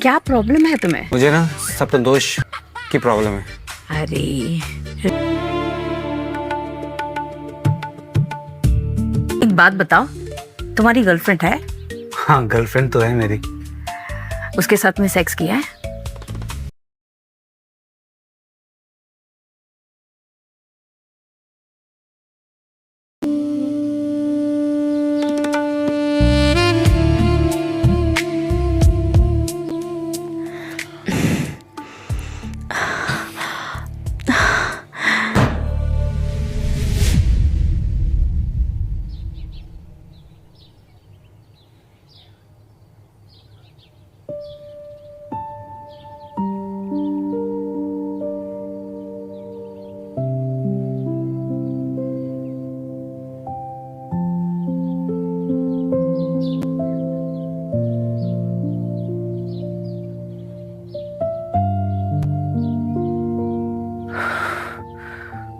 क्या प्रॉब्लम है तुम्हें? मुझे ना सपन दोष की प्रॉब्लम है। अरे एक बात बताओ, तुम्हारी गर्लफ्रेंड है? हाँ, गर्लफ्रेंड तो है मेरी। उसके साथ में सेक्स किया है?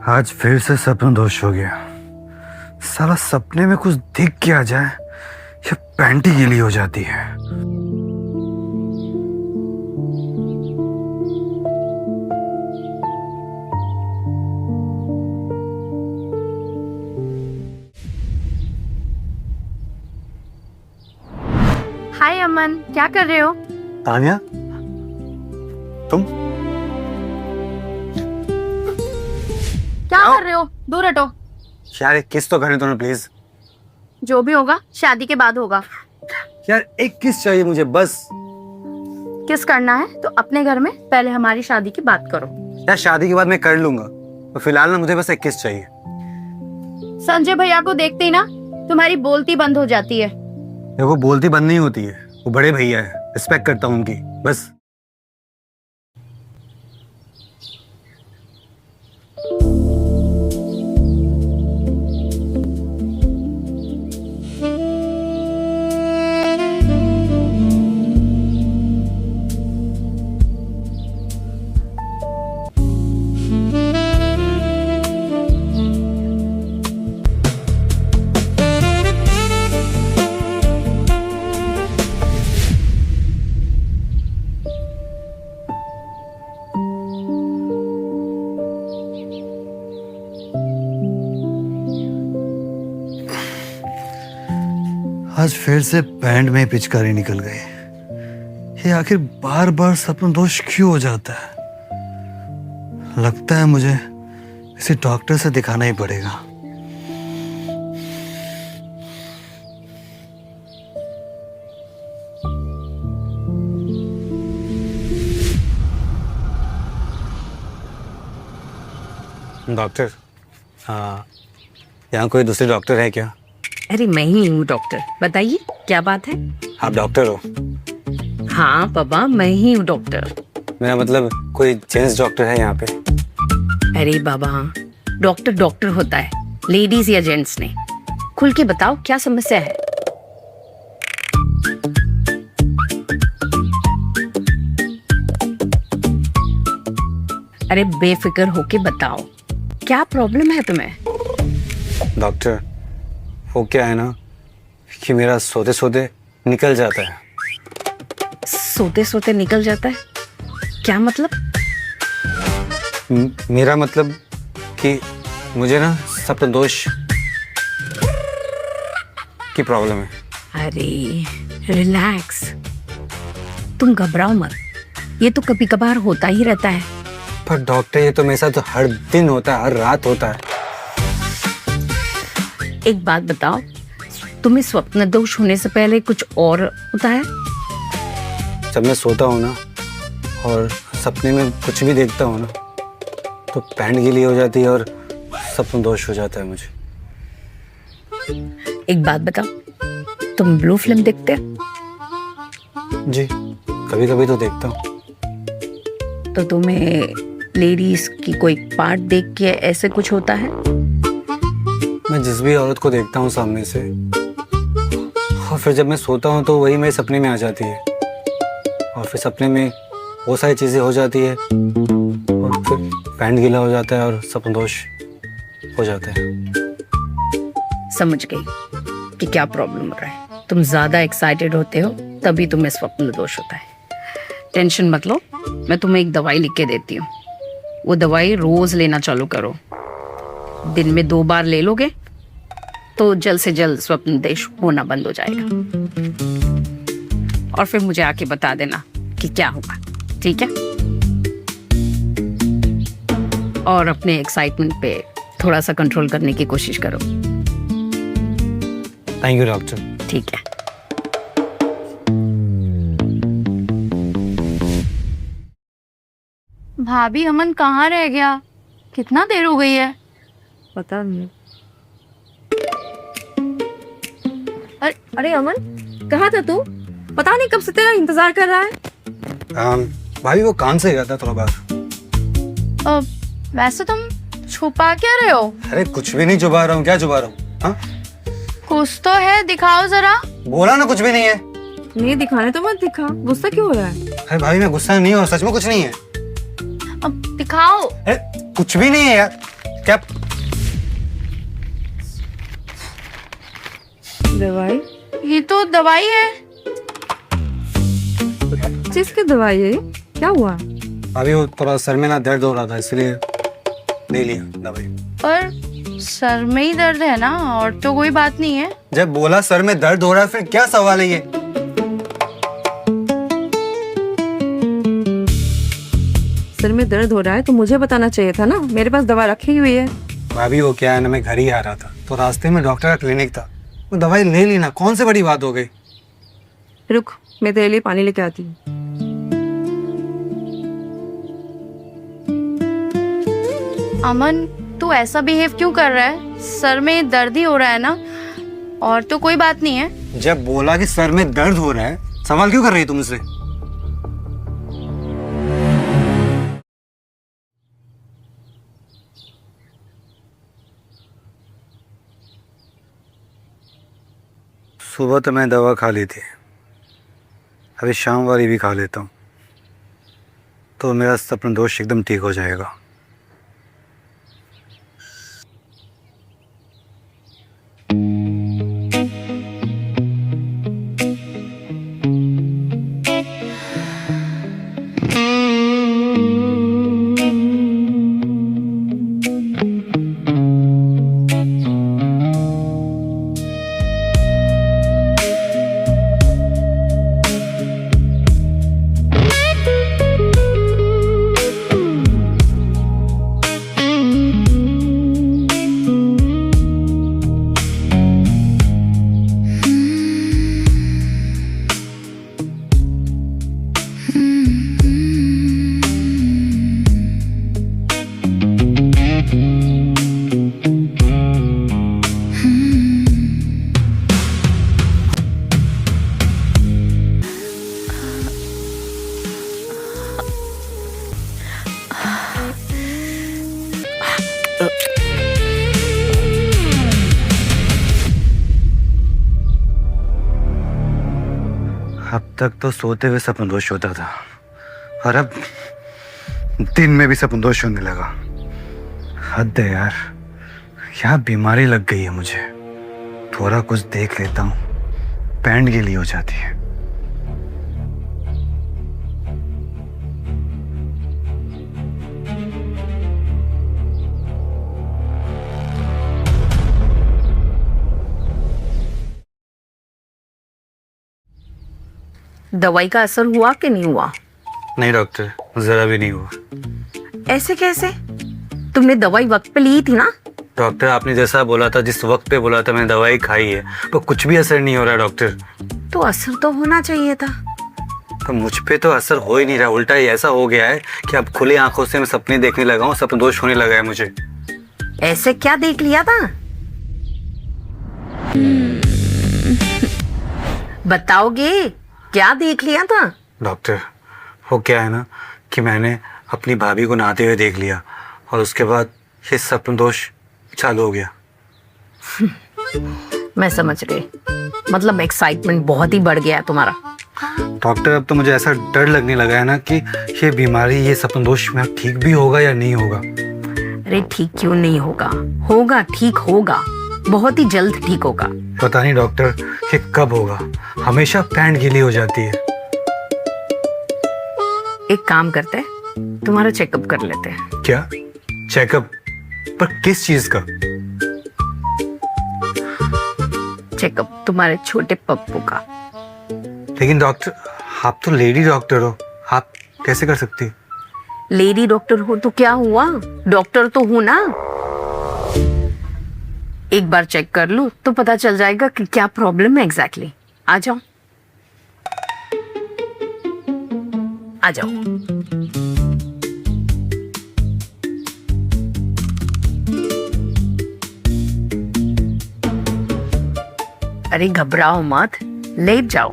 आज फिर से सपन दोष हो गया। साला सपने में कुछ दिख के आ जाए या पैंटी गीली हो जाती है। हाय अमन, क्या कर रहे हो? तानिया, तुम क्या कर रहे हो? दूर हटो। यार एक किस तो करने दो ना प्लीज। जो भी होगा शादी के बाद होगा। यार एक किस चाहिए मुझे बस। किस करना है तो अपने घर में, पहले हमारी शादी की बात करो। यार शादी के बाद मैं कर लूंगा, तो फिलहाल ना मुझे बस एक किस चाहिए। संजय भैया को देखते ही ना तुम्हारी बोलती बंद हो जाती है। देखो बोलती बंद नहीं होती है, वो बड़े भैया है, रिस्पेक्ट करता हूँ उनकी बस। आज फिर से पैंट में पिचकारी निकल गई। ये आखिर बार बार सपन दोष क्यों हो जाता है? लगता है मुझे इसे डॉक्टर से दिखाना ही पड़ेगा। डॉक्टर, यहाँ कोई दूसरे डॉक्टर है क्या? अरे मैं ही हूँ डॉक्टर, बताइए क्या बात है? आप डॉक्टर हो? हाँ पापा, मैं ही हूँ डॉक्टर। मेरा मतलब कोई जेंट्स डॉक्टर है यहाँ पे? अरे बाबा, डॉक्टर डॉक्टर होता है, लेडीज या जेंट्स ने। खुल के बताओ क्या समस्या है? अरे बेफिक्र होके बताओ, क्या प्रॉब्लम है तुम्हें? डॉक्टर, वो क्या है ना कि मेरा सोते सोते निकल जाता है। सोते सोते निकल जाता है? क्या मतलब? मेरा मतलब कि मुझे ना सपन दोष की प्रॉब्लम है। अरे रिलैक्स, तुम घबराओ मत, ये तो कभी कभार होता ही रहता है। पर डॉक्टर ये तो मेरे साथ तो हर दिन होता है, हर रात होता है। एक बात बताओ, तुम्हें स्वप्न दोष होने से पहले कुछ और होता है? जब मैं सोता हूँ ना और सपने में कुछ भी देखता हूँ ना, तो पैंट गीली हो जाती है और सपन दोष हो जाता है मुझे। एक बात बताओ, तुम ब्लू फिल्म देखते हो? जी, कभी कभी तो देखता हूँ। तो तुम्हें लेडीज की कोई पार्ट देख के ऐसे कुछ होता है? मैं जिस भी औरत को देखता हूँ सामने से, और फिर जब मैं सोता हूँ तो वही मेरे सपने में आ जाती है, और फिर सपने में वो सारी चीजें हो जाती है, और फिर पैंट गीला हो जाता है और सपन दोष हो जाता है। समझ गई कि क्या प्रॉब्लम हो रहा है। तुम ज्यादा एक्साइटेड होते हो तभी तुम्हें स्वप्न दोष होता है। टेंशन मत लो, मैं तुम्हें एक दवाई लिख के देती हूँ। वो दवाई रोज लेना चालू करो। दिन में 2 बार ले लोगे तो जल्द से जल्द स्वप्न देश होना बंद हो जाएगा। और फिर मुझे आके बता देना कि क्या हुआ, ठीक है? और अपने एक्साइटमेंट पे थोड़ा सा कंट्रोल करने की कोशिश करो। Thank you doctor. ठीक है। भाभी अमन कहाँ रह गया? कितना देर हो गई है? पता नहीं। अरे अमन, कहाँ था तू? पता नहीं कब से तेरा इंतजार कर रहा है। भाभी वो काम से गया था थोड़ा बाहर। वैसे तुम छुपा क्या रहे हो? अरे कुछ भी नहीं छुपा रहा हूँ, क्या छुपा रहा हूँ? हाँ? कुछ तो है, दिखाओ जरा। बोला ना कुछ भी नहीं है। नहीं दिखाने तो मत दिखा, गुस्सा क्यों हो रहा है? अरे भाभी मैं गुस्सा नहीं हूँ, सच में कुछ नहीं है। अब दिखाओ। अरे कुछ भी नहीं है यार। क्या दवाई? ये तो दवाई है। किसकी दवाई है? क्या हुआ? भाभी वो थोड़ा सर में ना दर्द हो रहा था, इसलिए ले लिया दवाई। पर सर में ही दर्द है ना, और तो कोई बात नहीं है। जब बोला सर में दर्द हो रहा है, फिर क्या सवाल है ये? सर में दर्द हो रहा है तो मुझे बताना चाहिए था ना, मेरे पास दवा रखी हुई है। भाभी वो क्या है ना, मैं घर ही आ रहा था तो रास्ते में डॉक्टर का क्लिनिक था, वो दवाई ले ली ना, कौन सी बड़ी बात हो गई। रुक, मैं तेरे लिए पानी लेके आती हूँ। अमन, तू ऐसा बिहेव क्यों कर रहा है? सर में दर्द ही हो रहा है ना, और तो कोई बात नहीं है। जब बोला कि सर में दर्द हो रहा है, सवाल क्यों कर रही तुम मुझसे? सुबह तो मैं दवा खा ली थी, अभी शाम वाली भी खा लेता हूँ तो मेरा सपना दोष एकदम ठीक हो जाएगा। अब तक तो सोते हुए सपनदोष होता था और अब दिन में भी सपनदोष होने लगा। हद है यार, क्या बीमारी लग गई है मुझे। थोड़ा कुछ देख लेता हूँ, पैंट गीली हो जाती है। दवाई का असर हुआ कि नहीं हुआ? नहीं डॉक्टर, जरा भी नहीं हुआ। ऐसे कैसे? तुमने दवाई वक्त पे ली थी ना? डॉक्टर आपने जैसा बोला था, जिस वक्त पे बोला था, मैंने दवाई खाई है, पर कुछ भी असर नहीं हो रहा है डॉक्टर। तो असर तो होना चाहिए था। पर मुझ पे तो असर हो ही नहीं रहा, उल्टा ही ऐसा हो गया है कि अब खुली आंखों से मैं सपने देखने लगा हूँ, सपनदोष होने लगा है मुझे। ऐसे क्या देख लिया था? बताओगे क्या देख लिया था? डॉक्टर वो क्या है ना कि मैंने अपनी भाभी को नहाते हुए देख लिया और उसके बाद ये सपनदोष चालू हो गया। मैं समझ गई, मतलब एक्साइटमेंट बहुत ही बढ़ गया है तुम्हारा। डॉक्टर अब तो मुझे ऐसा डर लगने लगा है ना कि ये बीमारी, ये सपनदोष में ठीक भी होगा या नहीं होगा। अरे ठीक क्यों नहीं होगा? होगा, ठीक होगा, बहुत ही जल्द ठीक होगा। पता नहीं डॉक्टर ये कब होगा, हमेशा पैंट गीली हो जाती है। एक काम करते हैं, तुम्हारा चेकअप कर लेते हैं। क्या चेकअप? पर किस चीज का? चेकअप तुम्हारे छोटे पप्पू का। लेकिन डॉक्टर, आप तो लेडी डॉक्टर हो, आप कैसे कर सकती? लेडी डॉक्टर हो तो क्या हुआ, डॉक्टर तो हूं ना। एक बार चेक कर लूं तो पता चल जाएगा कि क्या प्रॉब्लम है एग्जैक्टली। आ जाओ आ जाओ। अरे घबराओ मत, लेट जाओ।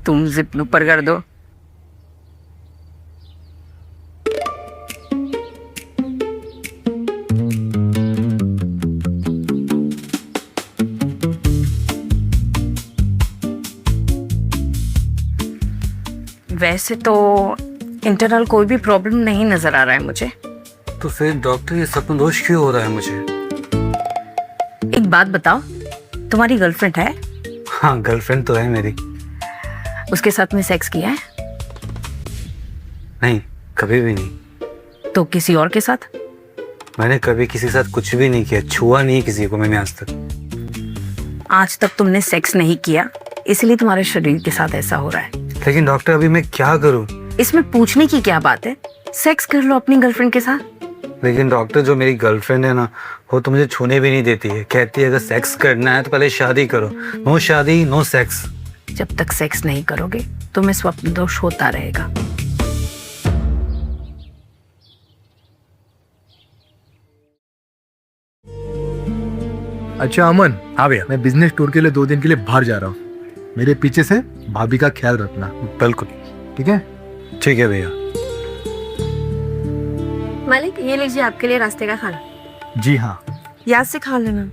तुम जिप ऊपर कर दो। वैसे तो इंटरनल कोई भी प्रॉब्लम नहीं नजर आ रहा है मुझे। तो फिर डॉक्टर ये सपन दोष क्यों हो रहा है मुझे? एक बात बताओ, तुम्हारी गर्लफ्रेंड है? हाँ, गर्लफ्रेंड तो है मेरी। उसके साथ में सेक्स किया है? नहीं, कभी भी नहीं। तो किसी और के साथ? मैंने कभी किसी के साथ कुछ भी नहीं किया, छुआ नहीं किसी को मैंने आज तक। आज तक तुमने सेक्स नहीं किया, इसलिए तुम्हारे शरीर के साथ ऐसा हो रहा है। लेकिन डॉक्टर अभी मैं क्या करूं? इसमें पूछने की क्या बात है, सेक्स कर लो अपनी गर्लफ्रेंड के साथ। लेकिन डॉक्टर, जो मेरी गर्लफ्रेंड है ना, वो तो मुझे छूने भी नहीं देती है। कहती है अगर सेक्स करना है तो पहले शादी करो। नो शादी नो सेक्स। जब तक सेक्स नहीं करोगे तुम्हें स्वप्न दोष होता रहेगा। अच्छा अमन, हाँ भैया। मैं बिजनेस टूर के लिए 2 दिन के लिए बाहर जा रहा हूँ। मेरे पीछे से भाभी का ख्याल रखना। बिल्कुल ठीक है? ठीक है भैया। मालिक ये लीजिए आपके लिए रास्ते का खाना, जी हाँ। याद से खा लेना।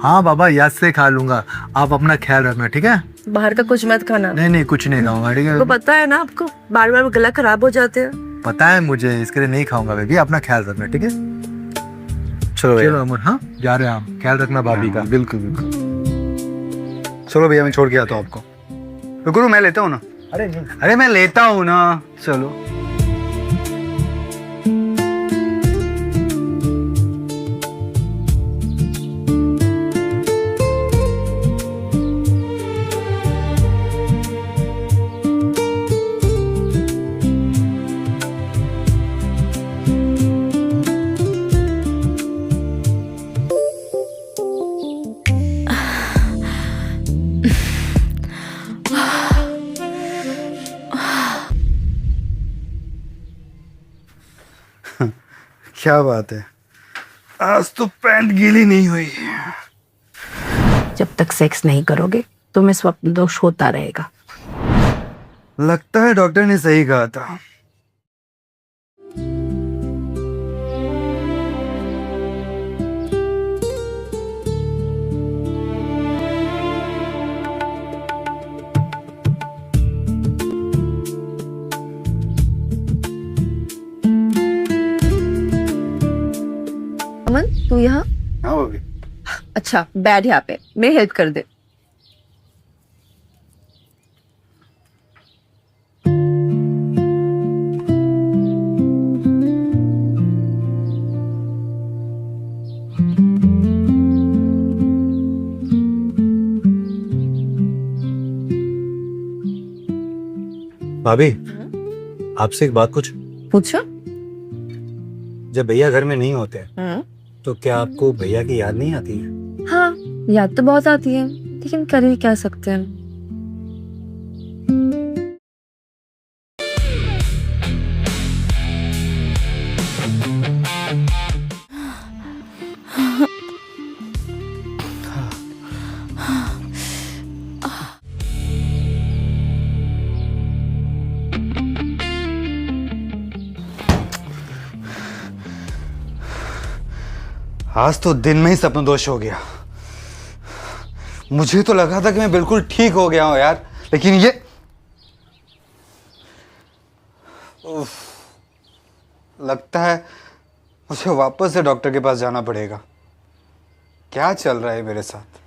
हाँ बाबा, याद से खा लूंगा। आप अपना ख्याल रखना, ठीक है? बाहर का कुछ मत खाना। नहीं नहीं, कुछ नहीं खाऊंगा, ठीक तो है? पता है ना आपको, बार बार गला खराब हो जाते हैं। पता है मुझे, इसके लिए नहीं खाऊंगा बेबी। अपना ख्याल रखना, ठीक है? चलो भैया। चलो अमन, हाँ जा रहे हैं हम। ख्याल रखना भाभी का। बिल्कुल बिल्कुल। चलो भैया, मैं छोड़ के आता हूँ आपको। रुको, मैं लेता हूँ ना। अरे नहीं। अरे मैं लेता हूँ ना, चलो। क्या बात है, आज तो पैंट गीली नहीं हुई। जब तक सेक्स नहीं करोगे तुम्हें स्वप्न दोष होता रहेगा। लगता है डॉक्टर ने सही कहा था। अमन तू यहाँ? हाँ भाभी। अच्छा बैठ यहाँ पे, मैं हेल्प कर दे। भाभी, आपसे एक बात कुछ। पूछो। जब भैया घर में नहीं होते तो क्या आपको भैया की याद नहीं आती है? हाँ याद तो बहुत आती है, लेकिन कर भी क्या सकते हैं। आज तो दिन में ही सपन दोष हो गया। मुझे तो लगा था कि मैं बिल्कुल ठीक हो गया हूं यार, लेकिन ये उफ, लगता है मुझे वापस से डॉक्टर के पास जाना पड़ेगा। क्या चल रहा है मेरे साथ?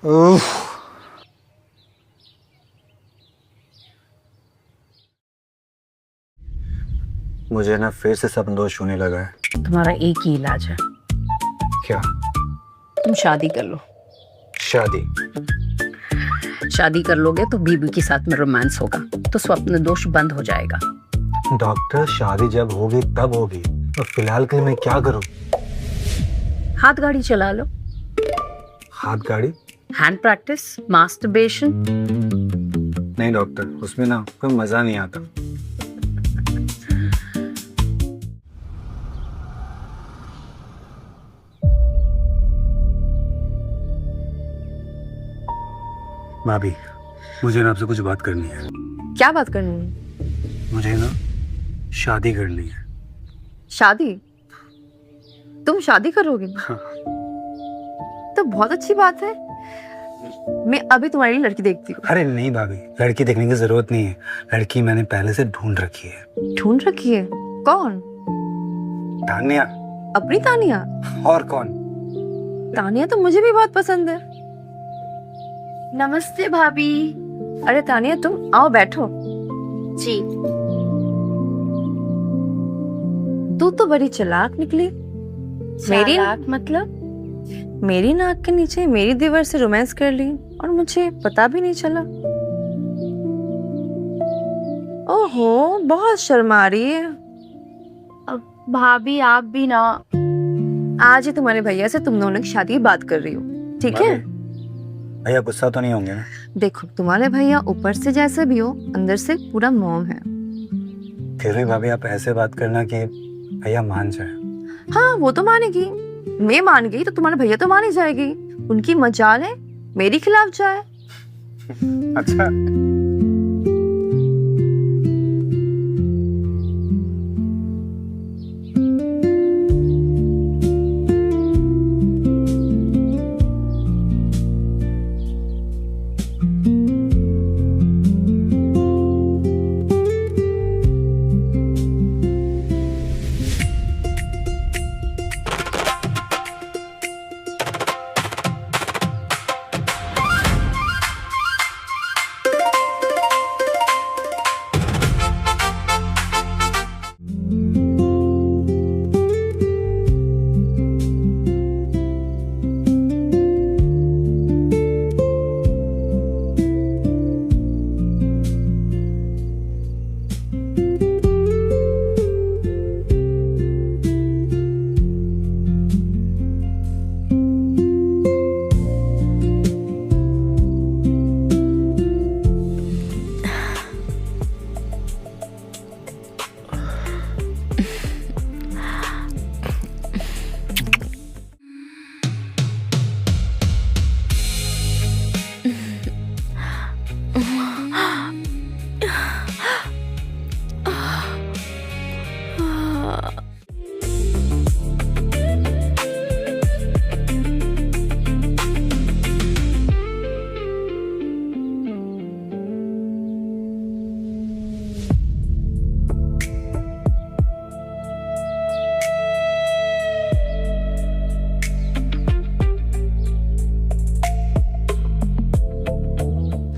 उफ, मुझे ना फिर से सपन दोष होने लगा है। तुम्हारा एक ही इलाज है, क्या? तुम शादी कर लो। शादी? शादी कर लोगे तो बीबी के साथ में रोमांस होगा, तो स्वप्न दोष बंद हो जाएगा। डॉक्टर, शादी जब होगी तब होगी, और फिलहाल के लिए मैं क्या करूं? हाथ गाड़ी चला लो। हाथ गाड़ी? Hand practice, masturbation. नहीं डॉक्टर, उसमें ना कोई मजा नहीं आता। भाभी, मुझे ना आपसे कुछ बात करनी है। क्या बात करनी है? मुझे ना शादी करनी है। शादी? तुम शादी करोगे? हाँ। तो बहुत अच्छी बात है। मैं अभी तुम्हारी लड़की देखती हूँ। अरे नहीं भाभी, लड़की देखने की जरूरत नहीं है। लड़की मैंने पहले से ढूंढ रखी है। ढूंढ रखी है? कौन? तानिया। अपनी तानिया? और कौन? तानिया तो मुझे भी बहुत पसंद है। नमस्ते भाभी। अरे तानिया, तुम आओ, बैठो। जी। तू तो बड़ी चालाक निकली। मेरी चालाक मतलब? मेरी नाक के नीचे मेरी दीवार से रोमांस कर ली और मुझे पता भी नहीं चला। ओहो, बहुत शर्मा रही है। अब भाभी आप भी ना। आज ही तुम्हारे भैया से तुम दोनों की शादी की बात कर रही हो, ठीक है? भैया गुस्सा तो नहीं होंगे ना? देखो, तुम्हारे भैया ऊपर से जैसे भी हो, अंदर से पूरा मोम है। फिर भी भाभी आप ऐसे बात करना कि भैया मान जाए। हाँ, वो तो मानेगी। मैं मान गई तो तुम्हारे भैया तो मान ही जाएगी। उनकी मजाल है मेरी खिलाफ जाए। अच्छा।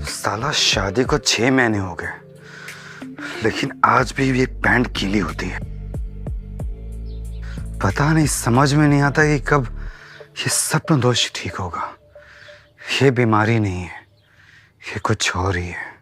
साला शादी को 6 महीने हो गए, लेकिन आज भी ये पैंट गीली होती है। पता नहीं, समझ में नहीं आता कि कब ये सपन दोष ठीक होगा। ये बीमारी नहीं है, ये कुछ और ही है।